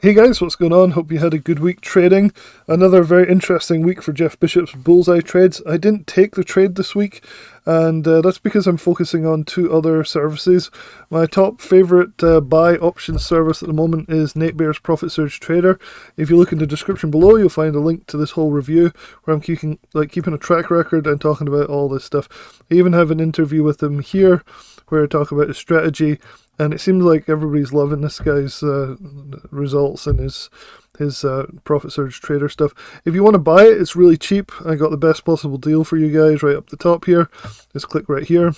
Hey guys, what's going on? Hope you had a good week trading. Another very interesting week for Jeff Bishop's Bullseye trades. I didn't take the trade this week, and that's because I'm focusing on two other services. My top favourite buy option service at the moment is Nate Bear's Profit Surge Trader. If you look in the description below, you'll find a link to this whole review where I'm keeping a track record and talking about all this stuff. I even have an interview with him here where I talk about his strategy. And it seems like everybody's loving this guy's results and his Profit Surge Trader stuff. If you want to buy it, it's really cheap. I got the best possible deal for you guys right up the top here. Just click right here.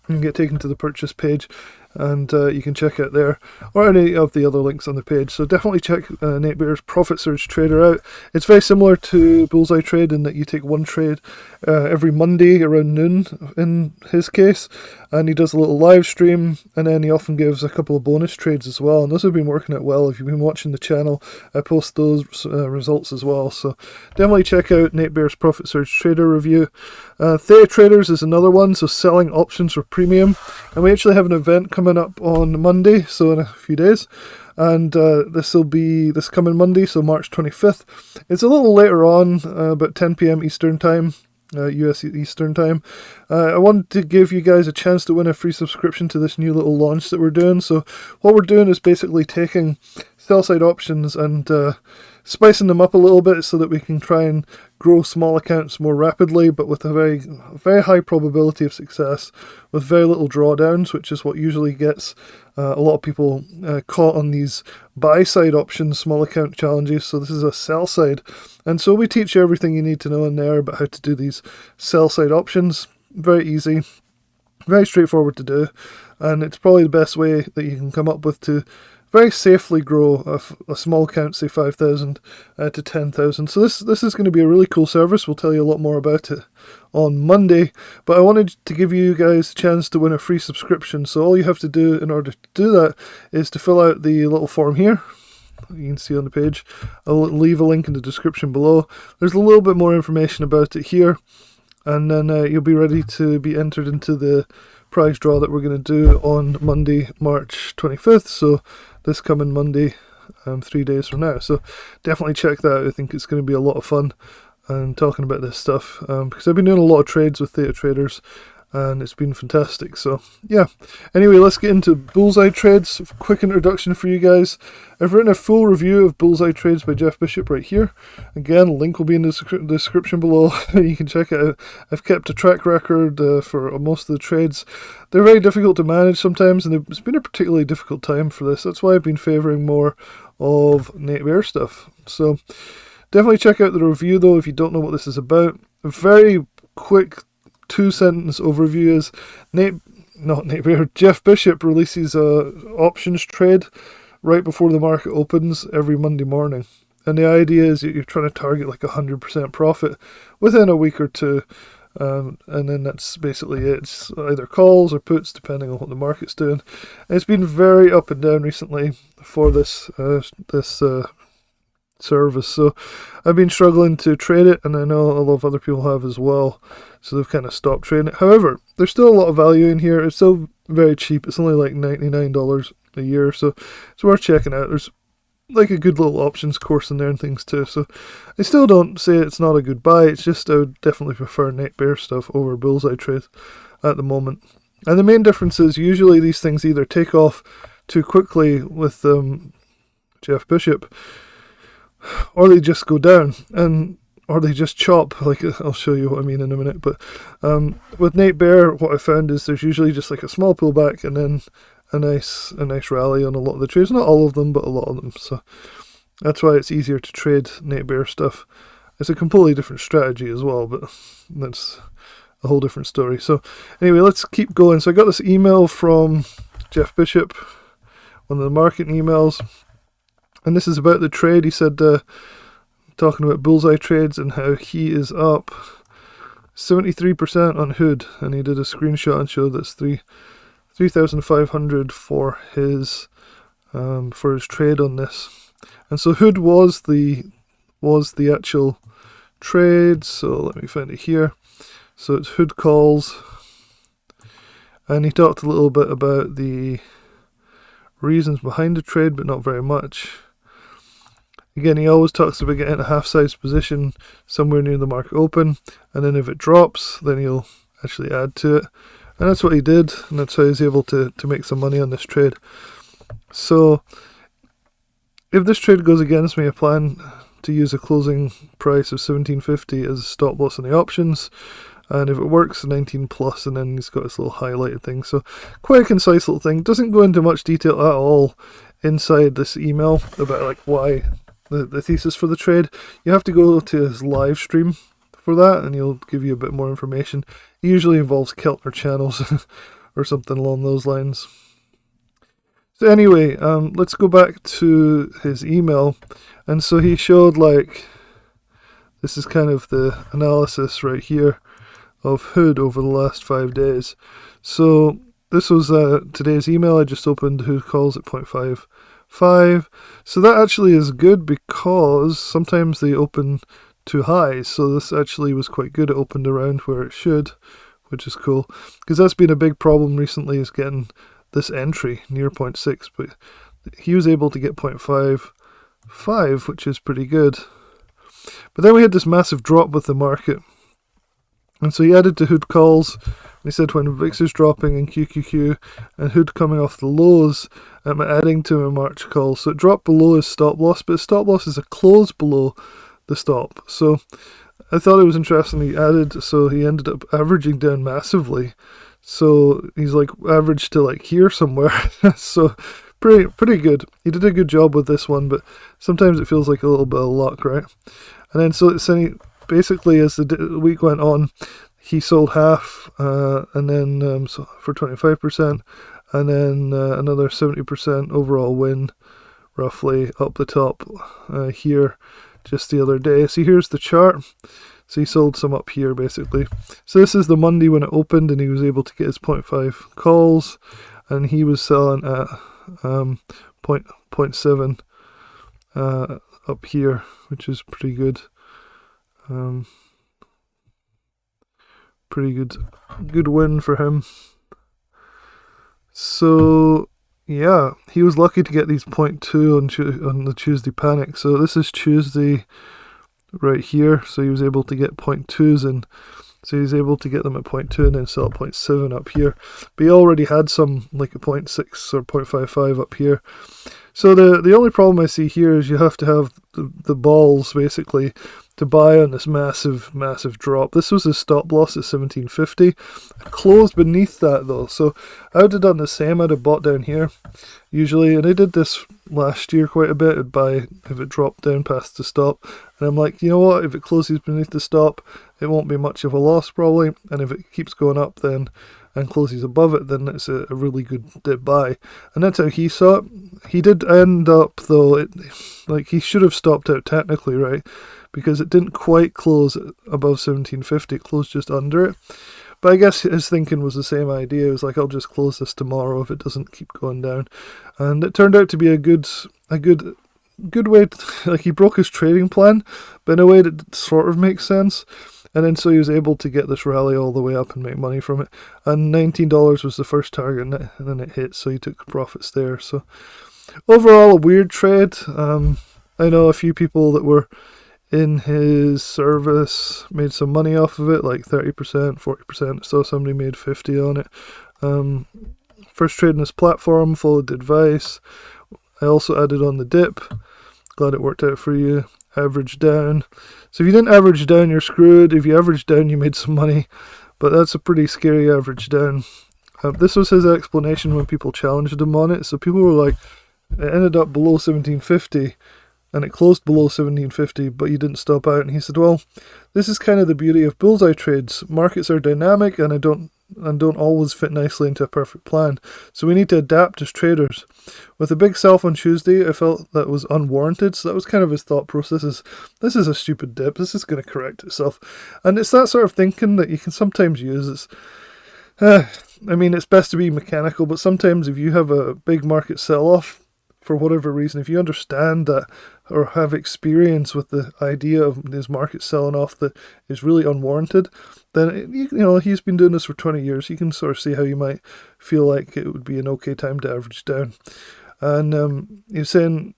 You can get taken to the purchase page, and you can check it there, or any of the other links on the page. So definitely check Nate Bear's Profit Surge Trader out. It's very similar to Bullseye Trade in that you take one trade every Monday around noon in his case, and he does a little live stream, and then he often gives a couple of bonus trades as well, and those have been working out well. If you've been watching the channel, I post those results as well, so definitely check out Nate Bear's Profit Surge Trader review. Theta Traders is another one, so selling options for premium, and we actually have an event coming up on Monday, so in a few days, and this will be this coming Monday, so March 25th. It's a little later on, about 10 p.m. Eastern Time, US Eastern Time. I wanted to give you guys a chance to win a free subscription to this new little launch that we're doing. So what we're doing is basically taking sell-side options and spicing them up a little bit so that we can try and grow small accounts more rapidly, but with a very high probability of success, with very little drawdowns, which is what usually gets a lot of people caught on these buy-side options, small account challenges. So this is a sell-side. And so we teach you everything you need to know in there about how to do these sell-side options. Very easy, very straightforward to do, and it's probably the best way that you can come up with to very safely grow a small account, say 5,000 to 10,000. So this is going to be a really cool service. We'll tell you a lot more about it on Monday, but I wanted to give you guys a chance to win a free subscription. So all you have to do in order to do that is to fill out the little form here. You can see on the page. I'll leave a link in the description below. There's a little bit more information about it here, and then you'll be ready to be entered into the prize draw that we're going to do on Monday, March 25th. So this coming Monday, 3 days from now. So definitely check that out. I think it's going to be a lot of fun and talking about this stuff, because I've been doing a lot of trades with Theta Traders, and it's been fantastic. So yeah, anyway, let's get into Bullseye Trades. Quick introduction for you guys. I've written a full review of Bullseye Trades by Jeff Bishop right here. Again, link will be in the description below. You can check it out. I've kept a track record for most of the trades. They're very difficult to manage sometimes, and it's been a particularly difficult time for this. That's why I've been favouring more of Nate Bear stuff. So definitely check out the review though if you don't know what this is about. A very quick 2-sentence overview is Jeff Bishop releases a options trade right before the market opens every Monday morning. And the idea is that you're trying to target like 100% profit within a week or two. And then that's basically it. It's either calls or puts depending on what the market's doing. And it's been very up and down recently for this service, so I've been struggling to trade it, and I know a lot of other people have as well, so they've kind of stopped trading it. However, there's still a lot of value in here. It's still very cheap. It's only like $99 a year, so it's worth checking out. There's like a good little options course in there and things too, so I still don't say it's not a good buy. It's just I would definitely prefer Nate Bear stuff over Bullseye trades at the moment. And the main difference is usually these things either take off too quickly with Jeff Bishop, or they just go down, or they just chop. Like, I'll show you what I mean in a minute. But with Nate Bear, what I found is there's usually just like a small pullback and then a nice rally on a lot of the trades. Not all of them, but a lot of them. So that's why it's easier to trade Nate Bear stuff. It's a completely different strategy as well, but that's a whole different story. So anyway, let's keep going. So I got this email from Jeff Bishop, one of the marketing emails. And this is about the trade. He said, talking about Bullseye Trades and how he is up 73% on Hood. And he did a screenshot and showed that's 3,500 for his trade on this. And so Hood was the actual trade. So let me find it here. So it's Hood calls. And he talked a little bit about the reasons behind the trade, but not very much. Again, he always talks about getting a half-size position somewhere near the market open, and then if it drops, then he'll actually add to it. And that's what he did, and that's how he's able to make some money on this trade. So, if this trade goes against me, I plan to use a closing price of 17.50 as a stop loss on the options. And if it works, 19 plus, and then he's got this little highlighted thing. So, quite a concise little thing. Doesn't go into much detail at all inside this email about like why the thesis for the trade. You have to go to his live stream for that, and he'll give you a bit more information. It usually involves Keltner channels or something along those lines. So anyway, let's go back to his email. And so he showed, like, this is kind of the analysis right here of Hood over the last 5 days. So this was today's email. I just opened Hood calls at 0.55. So that actually is good because sometimes they open too high. So this actually was quite good. It opened around where it should, which is cool. Because that's been a big problem recently, is getting this entry near 0.6. But he was able to get 0.55, which is pretty good. But then we had this massive drop with the market. And so he added to Hood calls. He said when VIX is dropping in QQQ and Hood coming off the lows, I'm adding to my March call. So it dropped below his stop loss, but his stop loss is a close below the stop. So I thought it was interesting he added, so he ended up averaging down massively. So he's like averaged to like here somewhere. So pretty good. He did a good job with this one, but sometimes it feels like a little bit of luck, right? And then so basically as the week went on, he sold half, and then so for 25%, and then another 70% overall win, roughly up the top here just the other day. So here's the chart. So he sold some up here basically. So this is the Monday when it opened, and he was able to get his 0.5 calls, and he was selling at 0.7 up here, which is pretty good. Pretty good win for him. So yeah, he was lucky to get these 0.2 on the Tuesday panic. So this is Tuesday right here. So he was able to get 0.2s, and so he's able to get them at 0.2 and then sell at 0.7 up here. But he already had some like a 0.6 or 0.55 up here. So the only problem I see here is you have to have the balls basically to buy on this massive drop. This was his stop loss at 17.50. I closed beneath that though, so I would have done the same. I'd have bought down here usually, and I did this last year quite a bit. I'd buy if it dropped down past the stop, and I'm like, you know what, if it closes beneath the stop, it won't be much of a loss probably, and if it keeps going up then and closes above it, then it's a really good buy. And that's how he saw it. He did end up though, like he should have stopped out technically, right? Because it didn't quite close above 17.50, it closed just under it. But I guess his thinking was the same idea. It was like, I'll just close this tomorrow if it doesn't keep going down. And it turned out to be a good way to, like, he broke his trading plan, but in a way that sort of makes sense. And then so he was able to get this rally all the way up and make money from it. And $19 was the first target, and then it hit, so he took profits there. So overall, a weird trade. I know a few people that were in his service made some money off of it, like 30%, 40%. I saw somebody made 50 on it. First trade in this platform, followed the advice. I also added on the dip. Glad it worked out for you. Average down. So if you didn't average down, you're screwed. If you average down, you made some money. But that's a pretty scary average down. This was his explanation when people challenged him on it. So people were like, it ended up below 17.50 and it closed below 17.50, but you didn't stop out. And he said, well, this is kind of the beauty of bullseye trades. Markets are dynamic and don't always fit nicely into a perfect plan. So we need to adapt as traders. With a big sell on Tuesday, I felt that was unwarranted. So that was kind of his thought process, is this is a stupid dip. This is going to correct itself. And it's that sort of thinking that you can sometimes use. I mean, it's best to be mechanical, but sometimes if you have a big market sell-off, for whatever reason, if you understand that or have experience with the idea of this market selling off that is really unwarranted, then, you know, he's been doing this for 20 years. You can sort of see how you might feel like it would be an okay time to average down. And he's saying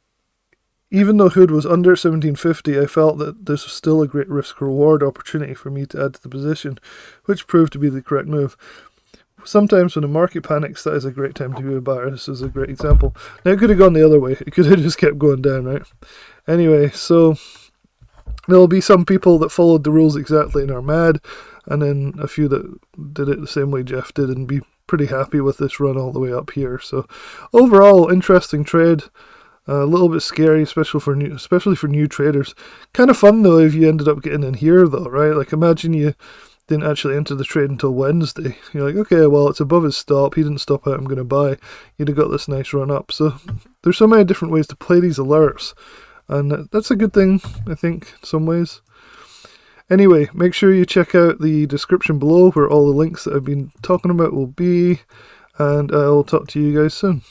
Even though Hood was under 1750, I felt that this was still a great risk-reward opportunity for me to add to the position, which proved to be the correct move. Sometimes when the market panics, that is a great time to be a buyer. This is a great example. Now, it could have gone the other way. It could have just kept going down, right? Anyway, so there'll be some people that followed the rules exactly and are mad, and then a few that did it the same way Jeff did and be pretty happy with this run all the way up here. So overall, interesting trade. A little bit scary, especially for new traders. Kind of fun though if you ended up getting in here though, right? Like imagine you didn't actually enter the trade until Wednesday. You're like, okay, well it's above his stop. He didn't stop out. I'm going to buy. You'd have got this nice run up. So there's so many different ways to play these alerts, and that's a good thing, I think, in some ways. Anyway, make sure you check out the description below where all the links that I've been talking about will be, and I'll talk to you guys soon.